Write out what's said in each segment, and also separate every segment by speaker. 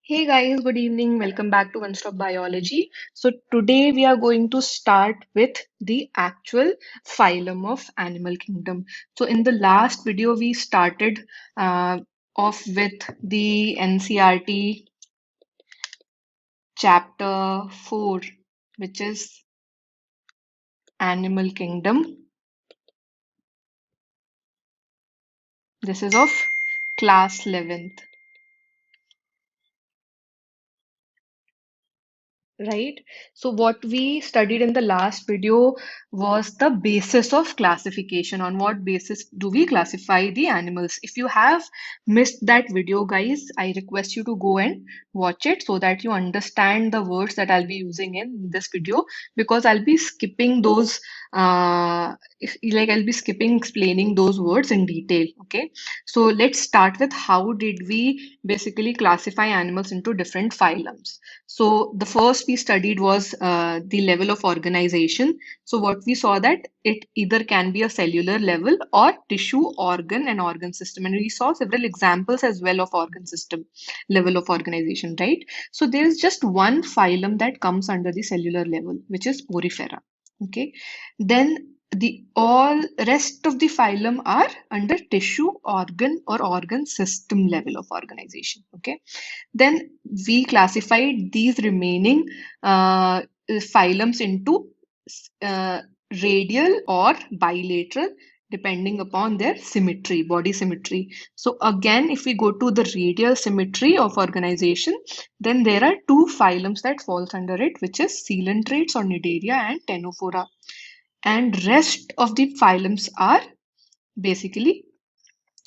Speaker 1: Hey guys, good evening. Welcome back to One Stop Biology. So today we are going to start with the actual phylum of animal kingdom. So in the last video we started uh, off with the NCERT chapter 4, which is Animal Kingdom. This is of class 11th. Right? So what we studied in the last video was the basis of classification. On what basis do we classify the animals? If you have missed that video, guys, I request you to go and watch it so that you understand the words that I'll be using in this video, because I'll be skipping those I'll be skipping explaining those words in detail. Okay. So let's start with how did we basically classify animals into different phylums. So the first we studied was the level of organization. So what we saw that it either can be a cellular level or tissue, organ, and organ system. And we saw several examples as well of organ system level of organization, right? So there is just one phylum that comes under the cellular level, which is Porifera. Okay. Then the all rest of the phylum are under tissue, organ, or organ system level of organization. Okay. Then we classified these remaining phylums into uh, radial or bilateral, depending upon their symmetry, body symmetry. So again, if we go to the radial symmetry of organization, then there are two phylums that falls under it, which is coelentrates or Cnidaria and Ctenophora. And rest of the phylums are basically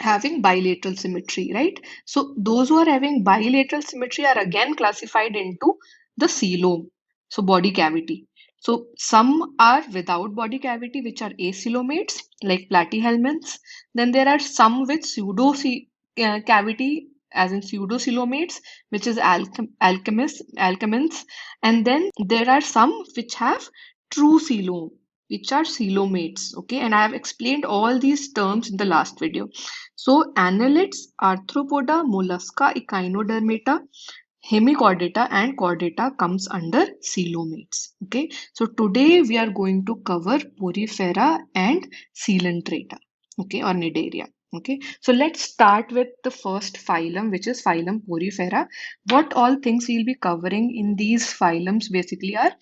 Speaker 1: having bilateral symmetry, right? So those who are having bilateral symmetry are again classified into the coelom, so body cavity. So some are without body cavity, which are acoelomates, like platyhelminths. Then there are some with cavity, as in pseudocoelomates, which is alchemists. And then there are some which have true coelom, which are coelomates. Okay, and I have explained all these terms in the last video. So annelids, arthropoda, mollusca, echinodermata, hemichordata, and chordata comes under coelomates. Okay, so today we are going to cover Porifera and Coelenterata, okay, or Cnidaria. Okay, so let's start with the first phylum, which is phylum Porifera. What all things we'll be covering in these phylums basically are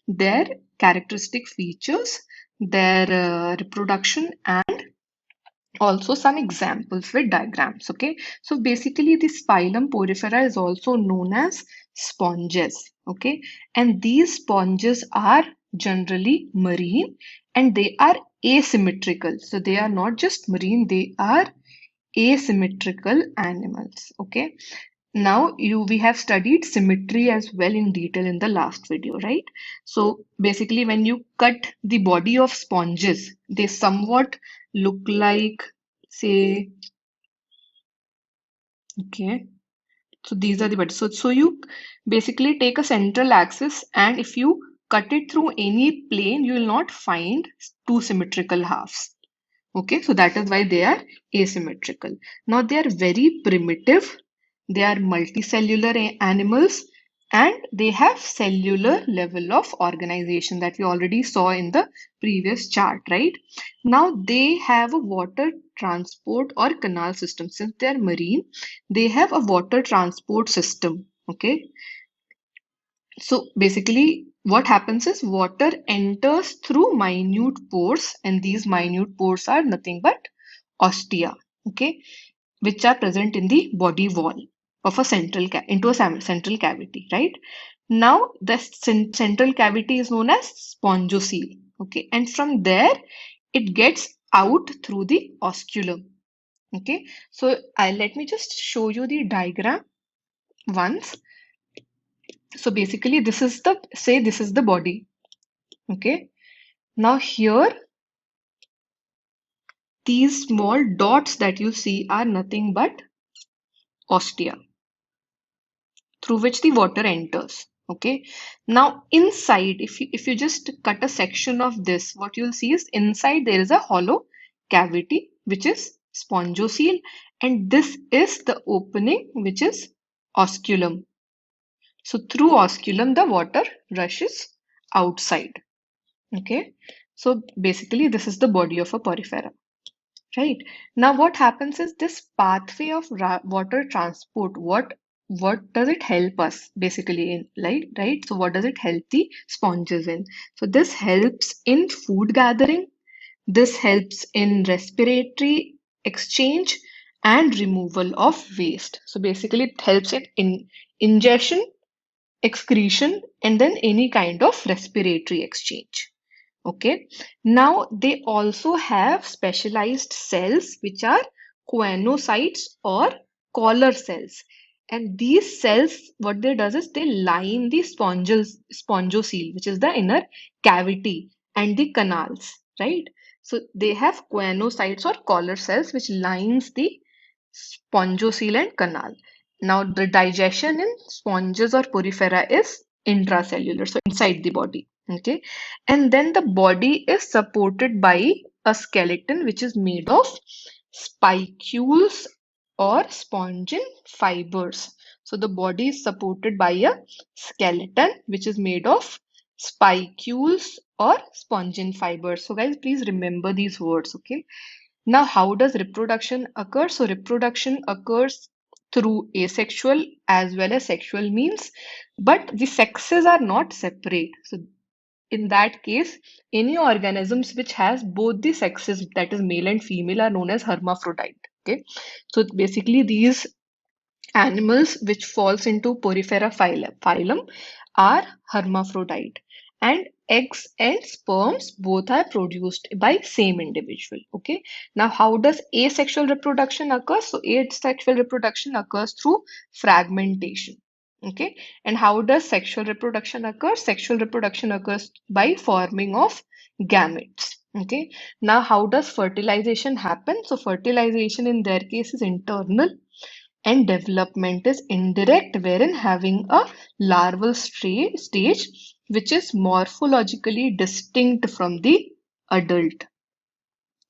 Speaker 1: their characteristic features, their reproduction, and also some examples with diagrams. Okay, so basically this phylum Porifera is also known as sponges. Okay, and these sponges are generally marine and they are asymmetrical. So they are not just marine, they are asymmetrical animals. Okay, now we have studied symmetry as well in detail in the last video, right? So basically when you cut the body of sponges, they somewhat look like, say, okay, so these are the bodies. So you basically take a central axis, and if you cut it through any plane, you will not find two symmetrical halves. Okay, so that is why they are asymmetrical. Now they are very primitive. They are multicellular animals, and they have cellular level of organization that we already saw in the previous chart, right? Now they have a water transport or canal system. Since they are marine, they have a water transport system. Okay, so basically, what happens is water enters through minute pores, and these minute pores are nothing but ostia, okay, which are present in the body wall of a central cavity, right? Now, the central cavity is known as spongocoel, okay, and from there it gets out through the osculum, okay. So, let me just show you the diagram once. So basically, this is the body. Okay. Now here, these small dots that you see are nothing but ostia through which the water enters. Okay. Now inside, if you just cut a section of this, what you'll see is inside there is a hollow cavity which is spongocoel, and this is the opening which is osculum. So through osculum, the water rushes outside. Okay. So basically, this is the body of a porifera. Right. Now, what happens is this pathway of water transport, what does it help us basically in, like, right? So what does it help the sponges in? So this helps in food gathering, this helps in respiratory exchange and removal of waste. So basically it helps in ingestion, excretion, and then any kind of respiratory exchange. Okay. Now they also have specialized cells which are choanocytes or collar cells. And these cells, what they does is they line the spongocele, which is the inner cavity and the canals, right? So they have choanocytes or collar cells which lines the spongocele and canal. Now the digestion in sponges or porifera is intracellular, so inside the body. Okay. And then the body is supported by a skeleton which is made of spicules or spongin fibers. So the body is supported by a skeleton which is made of spicules or spongin fibers. So guys, please remember these words, okay? Now, how does reproduction occur? So reproduction occurs through asexual as well as sexual means, but the sexes are not separate. So in that case, any organisms which has both the sexes, that is male and female, are known as hermaphrodite. Okay, so basically these animals which falls into porifera phylum are hermaphrodite, and eggs and sperms both are produced by same individual. Okay, now how does asexual reproduction occur? So asexual reproduction occurs through fragmentation. Okay, and how does sexual reproduction occur? Sexual reproduction occurs by forming of gametes. Okay, now how does fertilization happen? So fertilization in their case is internal, and development is indirect, wherein having a larval stage which is morphologically distinct from the adult.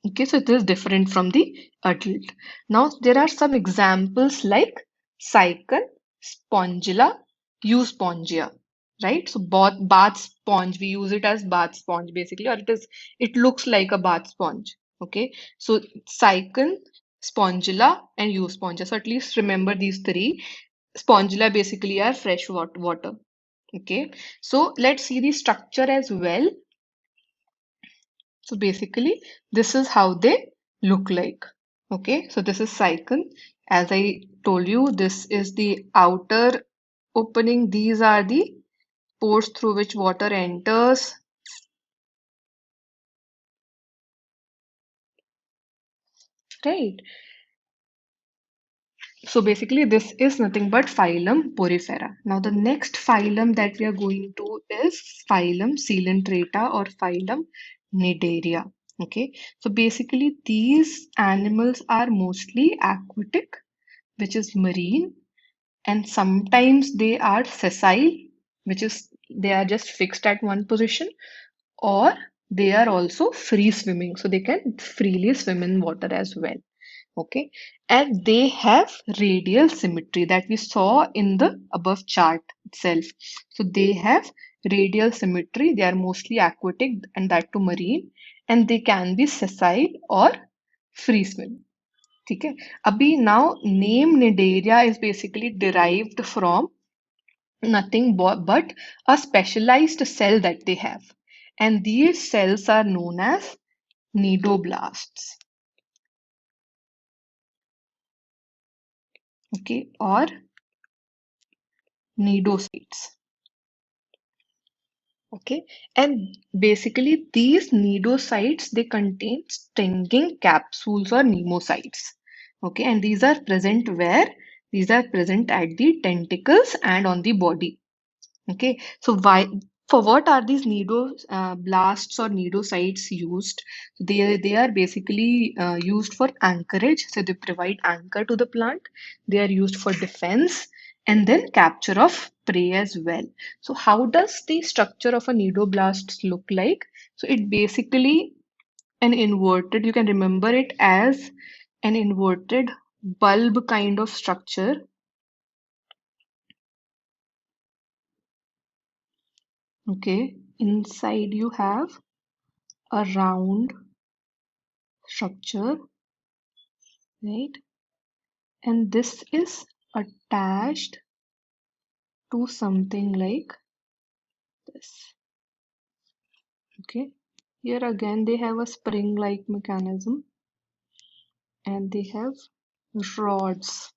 Speaker 1: Okay, so it is different from the adult. Now, there are some examples like cycon, spongilla, euspongia, right? So, bath sponge, we use it as bath sponge basically, or it looks like a bath sponge. Okay, so cycon, spongilla, and euspongia. So, at least remember these three. Spongilla basically are fresh water. Okay, so let's see the structure as well. So basically, this is how they look like. Okay, so this is cycon. As I told you, this is the outer opening. These are the pores through which water enters. Right. So basically, this is nothing but phylum Porifera. Now, the next phylum that we are going to is phylum Coelenterata or phylum Cnidaria. Okay, so basically, these animals are mostly aquatic, which is marine, and sometimes they are sessile, which is they are just fixed at one position, or they are also free swimming, so they can freely swim in water as well. Okay, and they have radial symmetry that we saw in the above chart itself. So they have radial symmetry, they are mostly aquatic and that to marine, and they can be sessile or free swim. ठीक है अभी now name Nidaria is basically derived from nothing but a specialized cell that they have, and these cells are known as nidoblasts. Okay, or nidocytes. Okay, and basically these nidocytes they contain stinging capsules or nemocytes. Okay, and these are present where? These are present at the tentacles and on the body. Okay, so why, for what are these blasts or nidocytes used? They are basically used for anchorage. So they provide anchor to the plant. They are used for defense and then capture of prey as well. So how does the structure of a nidoblast look like? So it basically an inverted. You can remember it as an inverted bulb kind of structure. Okay, inside you have a round structure, right? And this is attached to something like this. Okay, here again they have a spring-like mechanism and they have rods.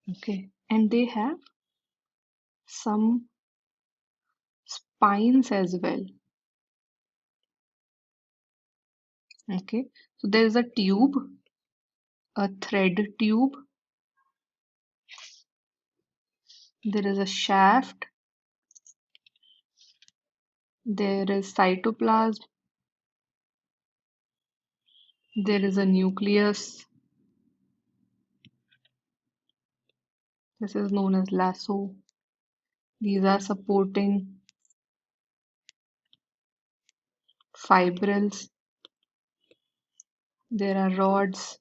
Speaker 1: Okay, and they have some spines as well. Okay, so there is a tube, a thread tube, there is a shaft, there is cytoplasm, there is a nucleus. This is known as lasso. These are supporting fibrils. There are rods,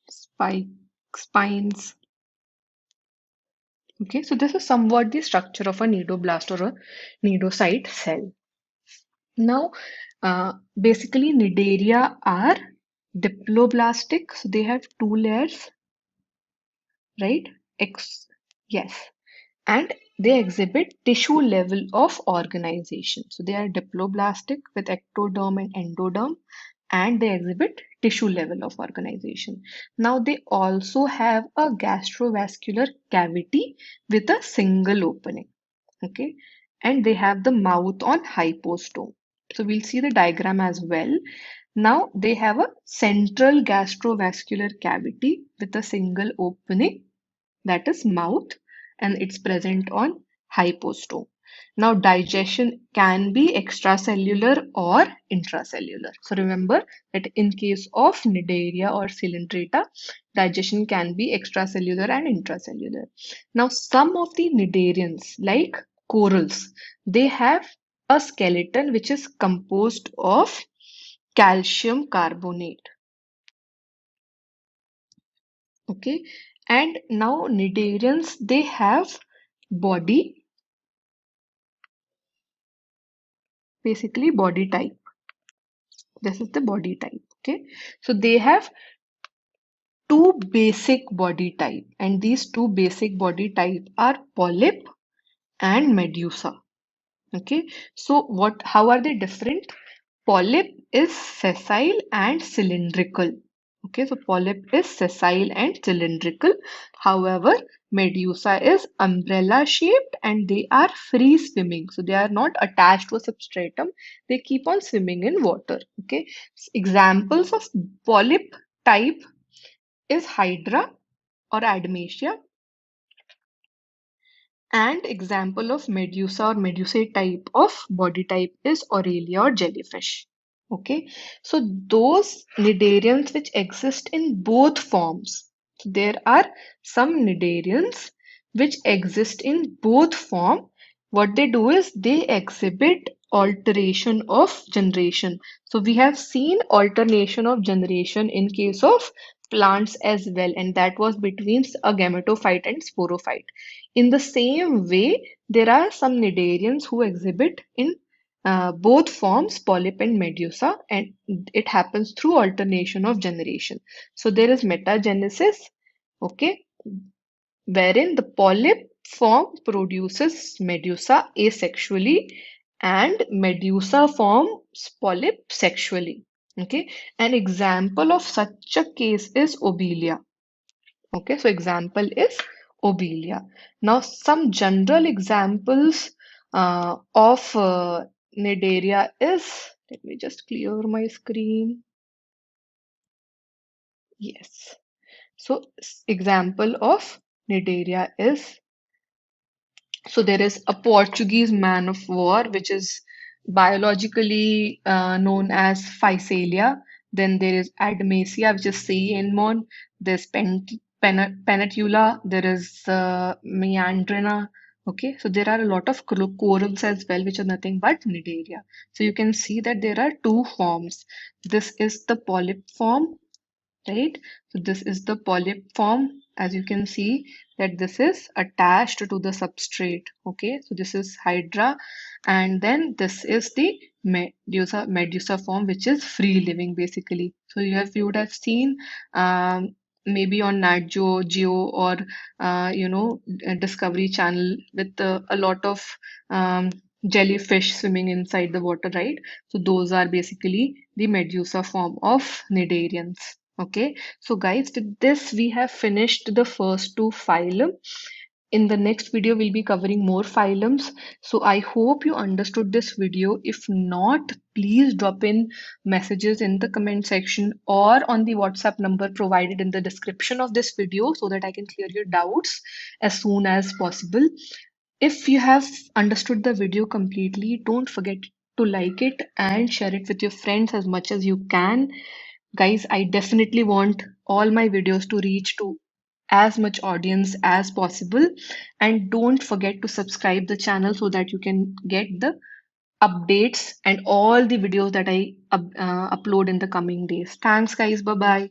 Speaker 1: spike, spines. Okay, so this is somewhat the structure of a nidoblast or a nidocyte cell. Now, basically, Cnidaria are diploblastic, so they have two layers, right? Yes, and they exhibit tissue level of organization. So they are diploblastic with ectoderm and endoderm, and they exhibit tissue level of organization. Now they also have a gastrovascular cavity with a single opening. Okay, and they have the mouth on hypostome. So we'll see the diagram as well. Now they have a central gastrovascular cavity with a single opening, that is mouth, and it's present on hypostome. Now digestion can be extracellular or intracellular. So remember that in case of Cnidaria or Coelenterata, digestion can be extracellular and intracellular. Now some of the Cnidarians like corals, they have a skeleton which is composed of calcium carbonate. Okay, and now Cnidarians, they have body, basically body type. This is the body type. Okay, so they have two basic body type, and these two basic body type are polyp and medusa. Okay, so how are they different? Polyp is sessile and cylindrical. Okay, so polyp is sessile and cylindrical. However, medusa is umbrella shaped and they are free swimming. So they are not attached to a substratum. They keep on swimming in water. Okay, examples of polyp type is Hydra or Adamasia, and example of medusa or medusae type of body type is Aurelia or jellyfish. Okay, so those cnidarians which exist in both forms. So there are some cnidarians which exist in both form. What they do is they exhibit alteration of generation. So we have seen alternation of generation in case of plants as well, and that was between a gametophyte and sporophyte. In the same way, there are some cnidarians who exhibit in both forms, polyp and medusa, and it happens through alternation of generation. So there is metagenesis, okay, wherein the polyp form produces medusa asexually and medusa forms polyp sexually. Okay, an example of such a case is Obelia. Okay, so example is Obelia. Now, some general examples of Cnidaria is, let me just clear my screen. Yes. So, example of Cnidaria is, so there is a Portuguese man of war, which is biologically known as Physalia. Then there is Adamasia, which is sea anemone. There's Penatula. There is Meandrina. Okay, so there are a lot of corals as well, which are nothing but Cnidaria. So you can see that there are two forms. This is the polyp form, right? So this is the polyp form. As you can see that this is attached to the substrate. Okay, so this is Hydra, and then this is the Medusa form, which is free living basically. So you would have seen maybe on Nat Geo or Discovery Channel with a lot of um, jellyfish swimming inside the water, right? So those are basically the Medusa form of Cnidarians. Okay, so guys, with this we have finished the first two phylum. In the next video, we'll be covering more phylums. So I hope you understood this video. If not, please drop in messages in the comment section or on the WhatsApp number provided in the description of this video so that I can clear your doubts as soon as possible. If you have understood the video completely, don't forget to like it and share it with your friends as much as you can. Guys, I definitely want all my videos to reach to as much audience as possible. And don't forget to subscribe the channel so that you can get the updates and all the videos that I upload in the coming days. Thanks, guys. Bye bye.